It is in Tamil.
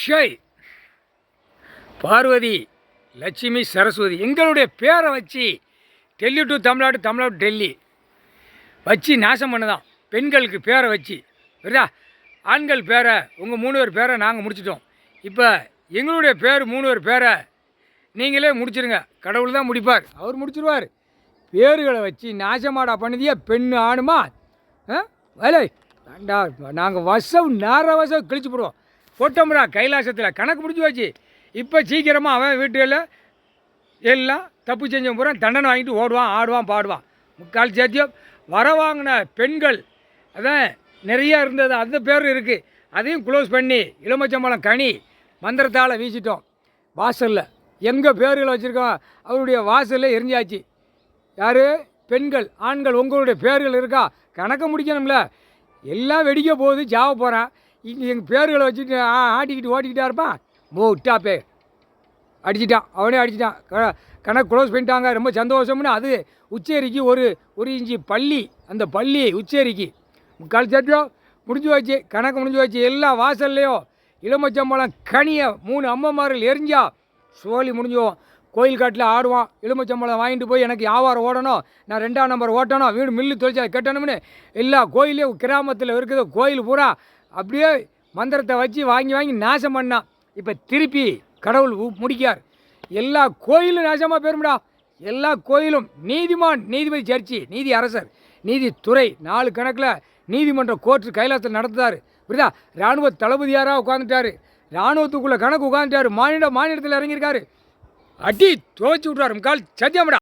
அக்ஷய், பார்வதி, லட்சுமி, சரஸ்வதி எங்களுடைய பேரை வச்சு டெல்லி டு தமிழ்நாடு, தமிழ்நாடு டெல்லி வச்சு நாசம் பண்ணதான். பெண்களுக்கு பேரை வச்சு சரிதா, ஆண்கள் பேரை உங்கள் 3 பேர் பேரை நாங்கள் முடிச்சிட்டோம். இப்போ எங்களுடைய பேர் 3 பேர் பேரை நீங்களே முடிச்சிருங்க. கடவுள் தான் முடிப்பார், அவர் முடிச்சிருவார். பேர்களை வச்சு நாசமாடா பண்ணுதியா பெண்ணு ஆணுமா வேலை வேண்டா. நாங்கள் வசம் வசம் கிழிச்சு போடுவோம். போட்டோம்டா கைலாசத்தில் கணக்கு முடிச்சு வச்சு. இப்போ சீக்கிரமாக அவன் வீட்டில் எல்லாம் தப்பு செஞ்ச பூரா தண்டனை வாங்கிட்டு ஓடுவான், ஆடுவான், பாடுவான். முக்கால் சேர்த்தியம் வர வாங்கின பெண்கள் அதான் நிறையா இருந்தது, அந்த பேர் இருக்குது. அதையும் க்ளோஸ் பண்ணி எலுமிச்சம்பழம் கனி மந்திரத்தால் வீசிட்டோம். வாசலில் எங்கே பேர்களை வச்சுருக்கோம் அவருடைய வாசலில் எரிஞ்சாச்சு. யார்? பெண்கள். ஆண்கள் உங்களுடைய பேர்கள் இருக்கா? கணக்கை முடிக்கணும்ல. எல்லாம் வெடிக்க போகுது, ஜாவ போகிறான். இங்கே எங்கள் பேர்களை வச்சுட்டு ஆட்டிக்கிட்டு ஓட்டிக்கிட்டா இருப்பான். விட்டாப்பே அடிச்சிட்டான், அவனே அடிச்சிட்டான். கணக்கு க்ளோஸ் பண்ணிட்டாங்க. ரொம்ப சந்தோஷம்னு அது உச்சேரிக்கு ஒரு இன்ச்சு பள்ளி, அந்த பள்ளி உச்சேரிக்கு முக்கால் சட்டியோ முடிஞ்சு வச்சு. கணக்கு முடிஞ்சு வச்சு. எல்லா வாசல்லையோ எலுமிச்சம்பழம் கனியை 3 அம்மமார்கள் எரிஞ்சா சோழி முடிஞ்சுவோம். கோயில் காட்டில் ஆடுவான். எலுமிச்சம்பழம் வாங்கிட்டு போய் எனக்கு வியாபாரம் ஓடணும், நான் 2ஆம் நம்பர் ஓட்டணும், வீடு மில்லு தொழிற்சாலை கட்டணும்னு எல்லா கோயிலையும் கிராமத்தில் இருக்குது கோயில் பூரா அப்படியே மந்திரத்தை வச்சு வாங்கி நாசம் பண்ணான். இப்போ திருப்பி கடவுள் முடிக்கார். எல்லா கோயிலும் நாசமாக போயிரும்டா. எல்லா கோயிலும் நீதிமான், நீதிபதி, சர்ச்சி, நீதி அரசர், நீதித்துறை 4 கணக்கில் நீதிமன்ற கோர்ட்டு கைலாசத்தில் நடத்துதார். புரியுதா? இராணுவ தளபதியாராக உட்காந்துட்டார். இராணுவத்துக்குள்ளே கணக்கு உட்காந்துட்டார். மாநிலத்தில் இறங்கியிருக்காரு. அடி துவச்சி விட்றாரு. முக்கால் சத்தியம்டா.